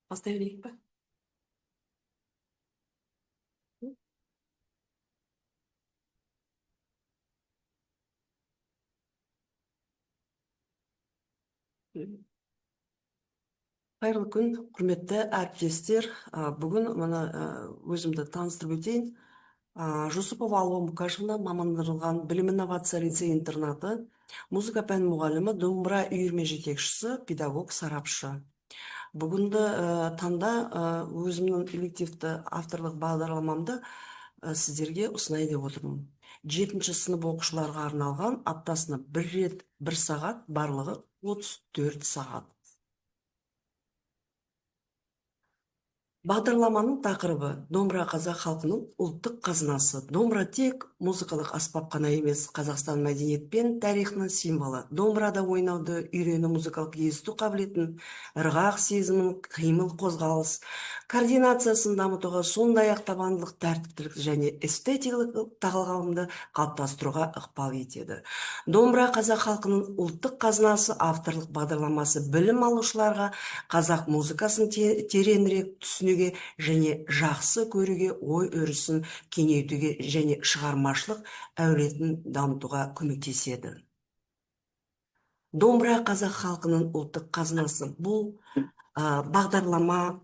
Бастай берейік па? Қайырлы күн, құрметті әріптестер. Бүгін мына өзімді таныстырып өтейін. Жусупова Алуа Мукашевна мамандырылған білім инновация лицей интернаты, музыка пән мұғалімі, домбыра үйірме жетекшісі, педагог, сарапшы. Бүгінгі таңда өзімнің элективті авторлық бағдарламамды сіздерге ұсынайын деп отырмын. 7-ші сынып оқушыларға арналған аптасына бір рет 1 сағат, барлығы 34 сағат. Бағдарламаның тақырыбы домбыра қазақ халқының ұлттық қазынасы. Домбыра тек музыкалық аспап қана емес, Қазақстан мәдениет пен тарихының символы. Домбырада ойнауды үйрену музыкалық есту қабілетін, ырғақ сезімін, қимыл қозғалыс, координациясын дамытуға, сондай-ақ табандылық, тәртіптілік және эстетикалық тағылымды қалыптастыруға ықпал етеді. Домбыра қазақ халқының ұлттық қазынасы авторлық бағдарламасы білім алушыларға қазақ музыкасын тереңірек түсінуге және жақсы көруге, ой өрісін кеңейтуге және шығармашылық әулетін дамытуға көмектеседі. Домбыра қазақ халқының ұлттық қазынасы. Бұл бағдарлама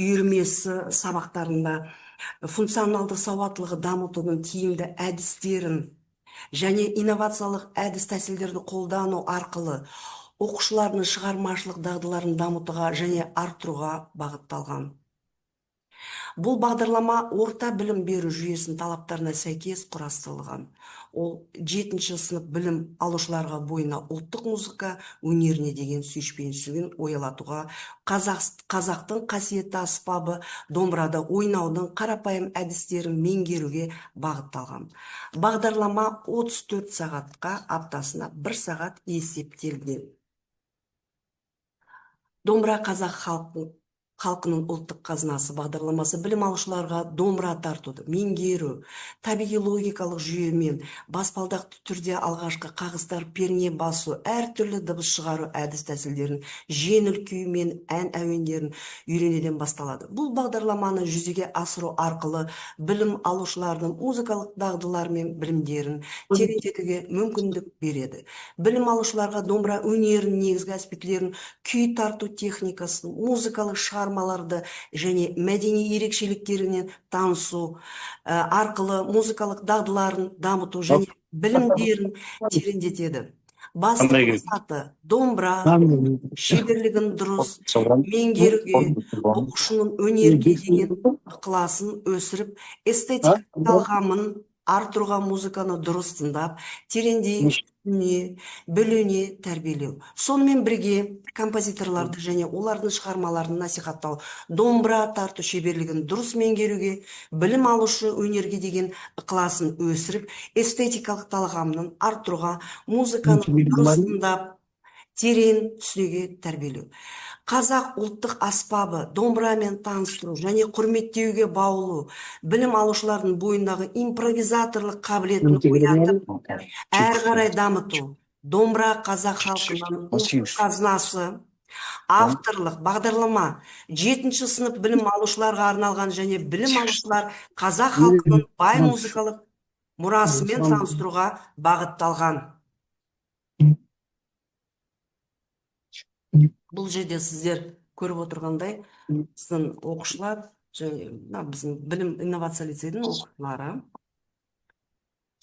үйірмесі сабақтарында функционалды сауаттылығы дамытудың тиімді әдістерін және инновациялық әдіс тәсілдерді қолдану арқылы оқушылардың шығармашылық дағдыларын дамытуға және арттыруға бағытталған. Бұл бағдарлама орта білім беру жүйесінің талаптарына сәйкес құрастырылған. Ол 7-ші сынып білім алушыларға бойына ұлттық музыка өнеріне деген сүйіспеншілігін оятуға, қазақтың қасиетті аспабы домбырада ойнаудың қарапайым әдістерін меңгеруге бағытталған. Бағдарлама 34 сағатқа, аптасына 1 сағат есептелген. Домбыра қазақ халқының ұлттық қазынасы бағдарламасы білім алушыларға домбыра тартуды меңгеру, табиғи логикалық жүйемен баспалдақты түрде алғашқы қағыстар перне басу, әртүрлі дыбыс шығару әдіс тәсілдерін, жеңіл күй мен ән әуендерін үйренуден басталады. Бұл бағдарламаны жүзеге асыру арқылы білім алушылардың музыкалық дағдылары мен білімдерін тереңдетуге мүмкіндік береді. Білім алушыларға домбыра өнерінің негізгі аспектілерін, күй тарту техникасын, музыкалық шығармаларды және мәдени ерекшеліктерінен танысу арқылы музыкалық дағдыларын дамыту және білімдерін тереңдетеді. Басты мақсаты домбыра шеберлігін дұрыс меңгеруге, оқушының өнерге деген ықыласын өсіріп, эстетика талғамын арттыруға, музыканы дұрыс тыңдап, тереңдей білуіне тәрбиелеу. Сонымен бірге композиторларды және олардың шығармаларын насихаттау, домбыра тарту шеберлігін дұрыс меңгеруге, білім алушы өнерге деген ықыласын өсіріп, эстетикалық талғамын арттыруға, музыканы дұрыс тыңдап, терең түсінуге тәрбиелеу. Қазақ ұлттық аспабы домбырамен таныстыру және құрметтеуге баулу, білім алушылардың бойындағы импровизаторлық қабілетін оятып, әрі қарай дамыту. Домбыра қазақ халқының ұлттық қазынасы авторлық бағдарлама 7-ші сынып білім алушыларға арналған және білім алушылар қазақ халқының бай музыкалық мұрасымен таныстыруға бағытталған. Бұл жерде сіздер көріп отырғандай, біздің оқушылар, біздің білім инновация лицейдің оқушылары.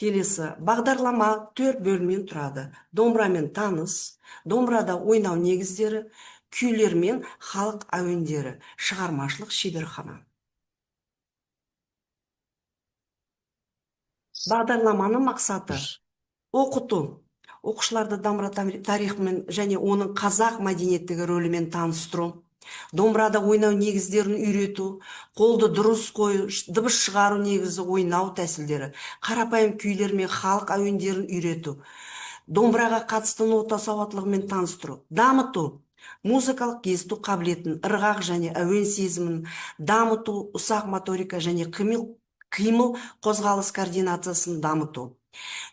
Келесі, бағдарлама 4 бөлімнен тұрады. Домбырамен таныс, домбырада ойнау негіздері, күйлер мен халық әуендері, шығармашылық шеберхана. Бағдарламаның мақсаты оқыту. Оқушыларды домбыра тарихымен және оның қазақ мәдениеттегі рөлімен таныстыру, домбырада ойнау негіздерін үйрету, қолды дұрыс қою, дыбыс шығару негізі ойнау тәсілдері, қарапайым күйлер мен халық әуендерін үйрету, домбыраға қатысты нота сауаттылығымен таныстыру, дамыту, музыкалық есту қабілетін, ырғақ және әуен сезімін дамыту, ұсақ моторика және қимыл қозғалыс координациясын дамыту.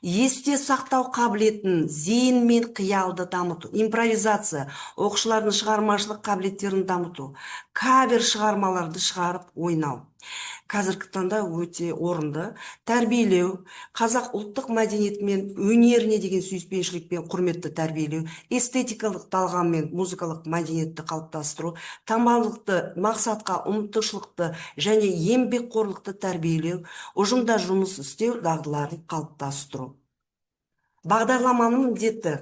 Есте сақтау қабілетін, зейін мен қиялды дамыту, импровизация, оқушылардың шығармашылық қабілеттерін дамыту, кавер шығармаларды шығарып ойнау. Қазіргі таңда өте орынды тәрбиелеу, қазақ ұлттық мәдениеті мен өнеріне деген сүйіспеншілік пен құрметті тәрбиелеу, эстетикалық талғам мен музыкалық мәдениетті қалыптастыру, тамырлықты мақсатқа ұмтылушылықты және еңбекқорлықты тәрбиелеу, ұжымда жұмыс істеу дағдыларын қалыптастыру. Бағдарламаның міндеті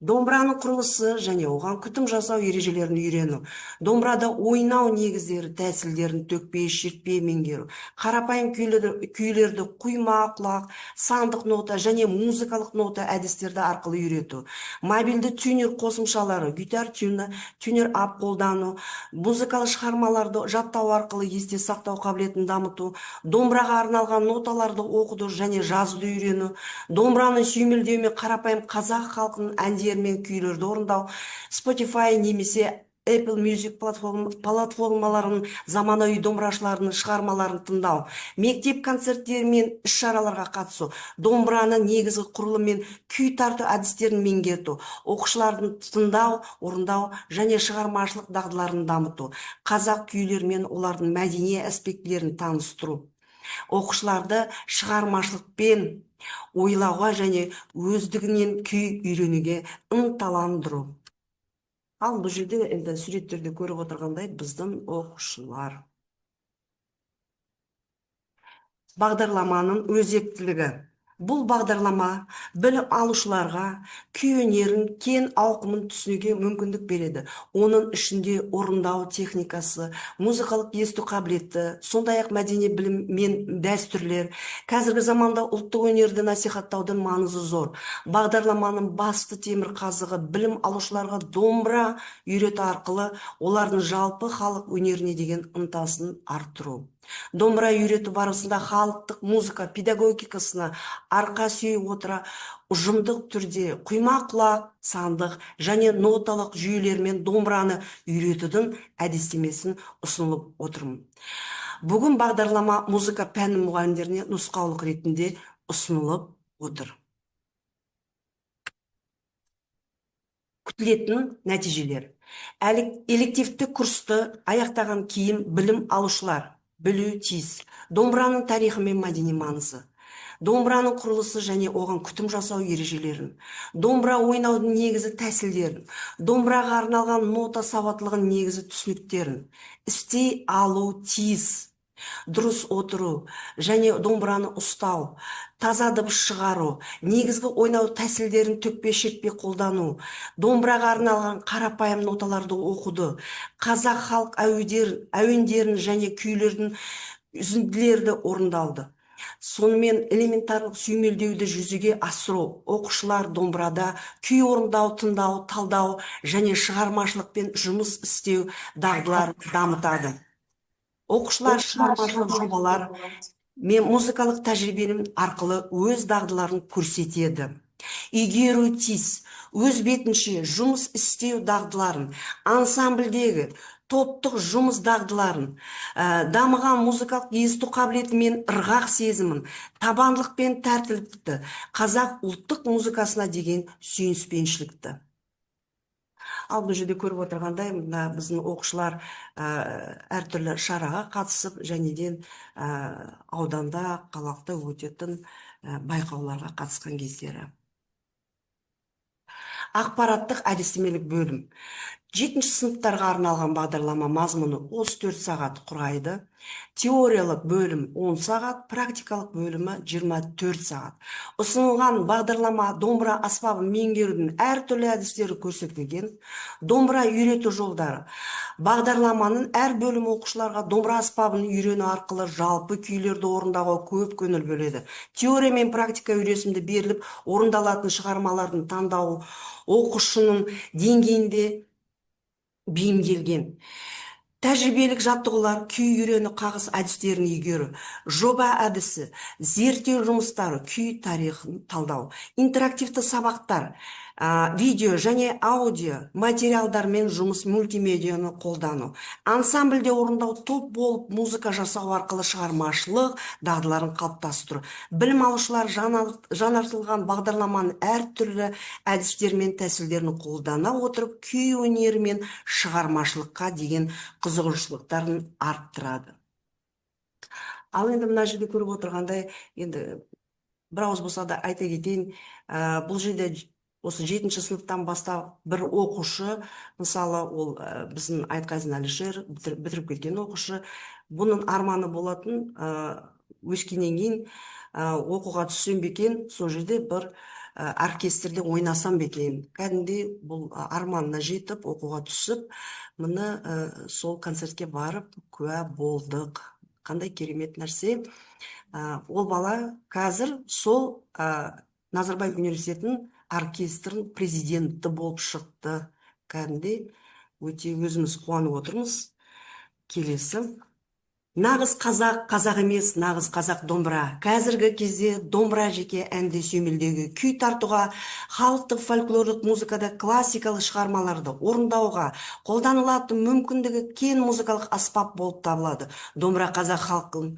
домбыраның құрылысы және оған күтім жасау ережелерін үйрену, домбырада ойнау негіздері тәсілдерін төкпей шертпей меңгеру, қарапайым күйлерді құйма, құлақ, сандық нота және музыкалық нота әдістерді арқылы үйрету, мобильді тюнер қосымшалары, гитар тюнер ап қолдану, музыкалық шығармаларды жаттау арқылы есте сақтау қабілетін дамыту, домбыраға арналған ноталарды оқуды және жазуды үйрену, домбыраны сүйемелдеу мен қарапайым қазақ халқының әндерін мен күйлерді орындау, Spotify немесе Apple Music платформаларының заманауи домбырашыларының шығармаларын тыңдау, мектеп концерттері мен іс-шараларға қатысу, домбыраны негізгі құрылым мен күй тарту әдістерін меңгерту, оқушылардың тыңдау, орындау және шығармашылық дағдыларын дамыту, қазақ күйлері мен олардың мәдени аспектілерін таныстыру, оқушыларды шығармашылықпен ойлауға және өздігінен күй үйренуге ынталандыру. Ал бұл жерде енді суреттерде көріп отырғандай біздің оқушылар. Бағдарламаның өзектілігі. Бұл бағдарлама білім алушыларға күй өнерін кен ауқымын түсінуге мүмкіндік береді. Оның ішінде орындау техникасы, музыкалық есту қабілеті, сондай-ақ мәдени білім мен дәстүрлер. Қазіргі заманда ұлттық өнерді насихаттаудың маңызы зор. Бағдарламаның басты темір қазығы білім алушыларға домбыра үйрету арқылы олардың жалпы халық өнеріне деген ынтасын арттыру. Домбыра үйрету барысында халықтық музыка педагогикасына арқа сүйей отыра ұжымдық түрде құйма құлақ, сандық және ноталық жүйелермен домбыраны үйретудің әдістемесін ұсынылып отырмын. Бүгін бағдарлама музыка пәні мұғалімдеріне нұсқаулық ретінде ұсынылып отыр. Күтілетін нәтижелер. Элективті курсты аяқтаған кейін білім алушылар білуі тиіс. Домбыраның тарихы мен мәдени маңызы, домбыраның құрылысы және оған күтім жасау ережелерін, домбыра ойнаудың негізі тәсілдерін, домбыраға арналған нота сауаттылығын негізі түсініктерін, істей алу тиіс, дұрыс отыру және домбыраны ұстау, таза дыбыс шығару, негізгі ойнау тәсілдерін төкпе шертпе қолдану, домбыраға арналған қарапайым ноталарды оқуды, қазақ халық әуендерін және күйлердің үзінділерді орындалды. Сонымен элементарлық сүйемелдеуді жүзеге асыру, оқушылар домбырада күй орындау, тыңдау, талдау және шығармашылықпен жұмыс істеу дағдыларын дамытады. Оқушылар шығармашылық жобалар мен музыкалық тәжірибенің арқылы өз дағдыларын көрсетеді. Игеру тиіс, өз бетінше жұмыс істеу дағдыларын, ансамбльдегі топтық жұмыс дағдыларын, дамыған музыкалық есту қабілеті мен ырғақ сезімін, табандылық пен тәртіптілікті, қазақ ұлттық музыкасына деген сүйіспеншілікті. Ал бұл жерде көріп отырғандай, біздің оқушылар әртүрлі шараға қатысып, жәнеден ауданда, қалақта өтетін байқауларға қатысқан кездері. Ақпараттық әдістемелік бөлім. 7-ші сыныптарға арналған бағдарлама мазмұны 34 сағат құрайды. Теориялық бөлім 10 сағат, практикалық бөлімі 24 сағат. Ұсынылған бағдарлама домбыра аспабын меңгерудің әртүрлі әдістері көрсетілген. Домбыра үйрету жолдары. Бағдарламаның әр бөлімі оқушыларға домбыра аспабын үйрену арқылы жалпы күйлерді орындауға көп көңіл бөледі. Теория мен практика үйлесімді беріліп, орындалатын шығармалардың таңдауы оқушының деңгейінде бейімделген. Тәжірибелік жаттығулар, күй үйрену қағыс әдістерін игеру, жоба әдісі, зерттеу жұмыстары, күй тарихын талдау, интерактивті сабақтар, видео және аудио материалдармен жұмыс, мультимедианы қолдану, ансамбльде орындау, топ болып музыка жасау арқылы шығармашылық дағдыларын қалыптастыру, білім алушылар жаңартылған бағдарламаның әртүрлі әдістер мен тәсілдерін қолдана отырып күй өнері мен шығармашылыққа деген қызығушылықтарын арттырады. Ал енді мына жерде көріп отырғандай, енді бір ауыз болса да айта кетейін, бұл жерде осы 7-ші сыныптан бастап бір оқушы, мысалы ол біздің Айтқазин Әлішер бітіріп кеткен оқушы, бұның арманы болатын, өскеннен кейін оқуға түссем бекен, сол жерде бір оркестрде ойнасам бекен. Кәдімгідей бұл арманына жетіп, оқуға түсіп, міне сол концертке барып куә болдық. Қандай керемет нәрсе. Ол бала қазір сол Назарбаев университетінің оркестрінің президенті болып шықты. Кәдімгідей өте өзіміз қуанып отырмыз. Келесі. Нағыз қазақ, қазақ емес, нағыз қазақ домбыра. Қазіргі кезде домбыра жеке әнде сүйемелдеуге, күй тартуға, халықтық фольклорлық музыкада классикалық шығармаларды орындауға қолданылатын мүмкіндігі кен музыкалық аспап болып табылады. Домбыра қазақ халқының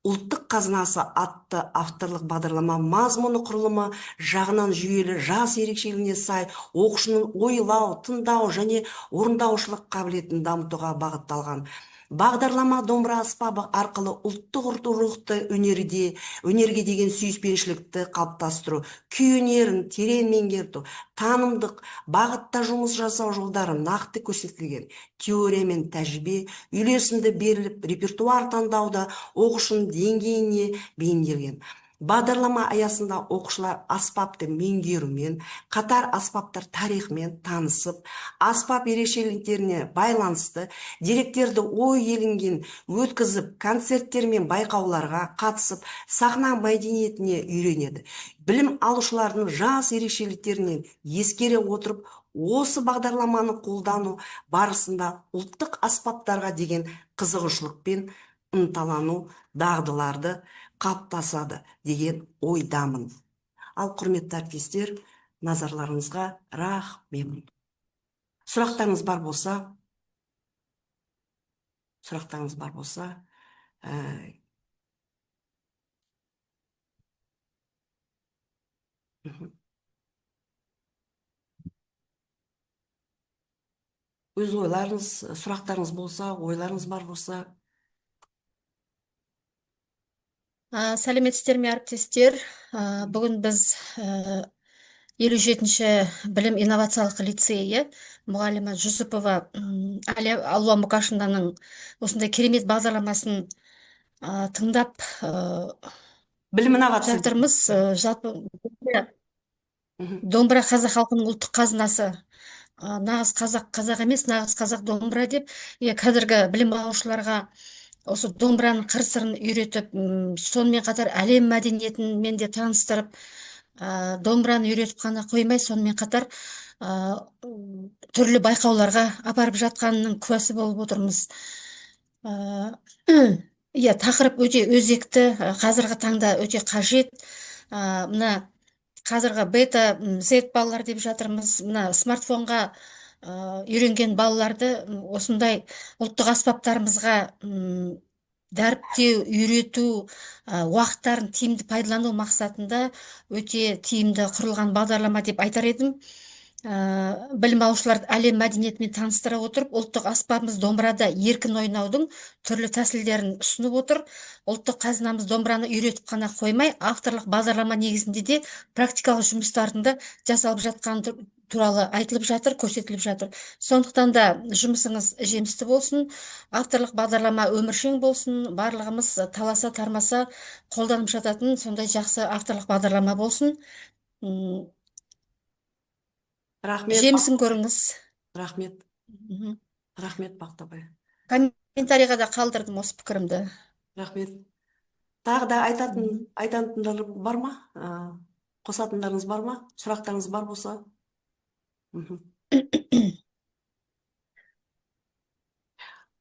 ұлттық қазынасы атты авторлық бағдарлама мазмұны құрылымы жағынан жүйелі, жас ерекшелігіне сай, оқушының ойлау, тыңдау және орындаушылық қабілетін дамытуға бағытталған. Бағдарлама домбыра аспабы арқылы ұлттық рухты өнерге деген сүйіспеншілікті қалыптастыру, күй өнерін терең меңгерту, танымдық бағытта жұмыс жасау жолдары нақты көрсетілген. Теория мен тәжірибе үйлесімді беріліп, репертуар таңдауда оқушының деңгейіне бейімделген. Бағдарлама аясында оқушылар аспапты меңгерумен, қатар аспаптар тарихымен танысып, аспап ерекшеліктеріне байланысты деректерді ой елінген өткізіп, концерттер мен байқауларға қатысып, сахна мәдениетіне үйренеді. Білім алушылардың жас ерекшеліктерінен ескере отырып, осы бағдарламаны қолдану барысында ұлттық аспаптарға деген қызығушылықпен ынталану дағдыларды қалыптасады деген ойдамын. Ал құрметті әріптестер, назарларыңызға рахмет. Сұрақтарыңыз бар болса, өз ойларыңыз, сұрақтарыңыз болса, ойларыңыз бар болса. Сәлеметсіздер ме, әріптестер? Бүгін біз 57-ші білім инновациялық лицейі мұғалімі Жүсіпова Алуа Мұқашевнаның осындай керемет бағдарламасын тыңдап Білім инновация. жатырмыз. Жалпы домбыра қазақ халқының ұлттық қазынасы. Нағыз қазақ емес, нағыз қазақ домбыра деп, қазіргі білім алушыларға осы домбыраның қыр-сырын үйретіп, сонымен қатар әлем мәдениетімен де таныстырып, домбыраны үйретіп қана қоймай, сонымен қатар түрлі байқауларға апарып жатқанының куәсі болып отырмыз. Тақырып өте өзекті, қазіргі таңда өте қажет. Мына қазіргі бета, Z балалар деп жатырмыз. Мына смартфонға үйренген балаларды осындай ұлттық аспаптарымызға дәріптеу, үйрету, уақыттарын тиімді пайдалану мақсатында өте тиімді құрылған бағдарлама деп айтар едім. Білім алушыларды әлем мәдениетімен таныстыра отырып, ұлттық аспабымыз домбырада еркін ойнаудың түрлі тәсілдерін ұсынып отыр. Ұлттық қазынамыз домбыраны үйретіп қана қоймай, авторлық бағдарлама негізінде де практикалық жұмыстардың да жасалып жатқан туралы айтылып жатыр, көрсетіліп жатыр. Сондықтан да жұмысыңыз жемісті болсын, авторлық бағдарлама өміршең болсын, барлығымыз таласа тармаса қолданып жататын сондай жақсы авторлық бағдарлама болсын. Рахмет. Жемісін көріңіз. Рахмет. Рахмет, Бақтыбай. Комментарийға да қалдырдым осы пікірімді. Рахмет. Тағы да айтатындар бар ма? Қосатындарыңыз бар ма? Сұрақтарыңыз бар болса?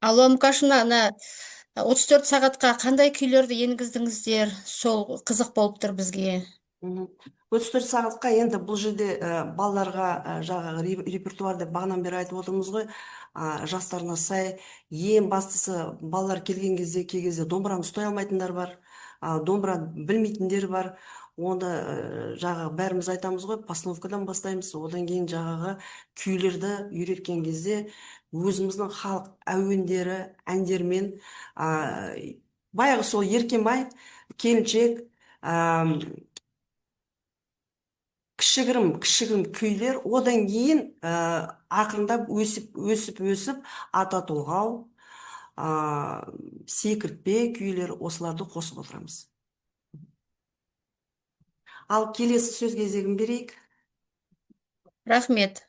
Алуа Мұқашевна, 34 сағатқа қандай күйлерді енгіздіңіздер? Сол қызық болып тұр бізге. Мгм. Өтіштер сағатқа енді бұл жерде балаларға жаңағы репертуар деп бағанан бері айтып отырмыз ғой, жастарына сай. Ең бастысы, балалар келген кезде кей кезде домбыраны ұстай алмайтындар бар, домбыраны білмейтіндер бар. Оны жаңағы бәріміз айтамыз ғой, постановкадан бастаймыз, одан кейін жаңағы күйлерді үйреткен кезде өзіміздің халық әуендері, әндермен, а, баяғы сол Еркемай, Келіншек, кішігірім күйлер, одан кейін ақырындап өсіп ата толғау, секіртпе күйлер, осыларды қосып отырамыз. Ал келесі сөз кезегін берейік. Рахмет.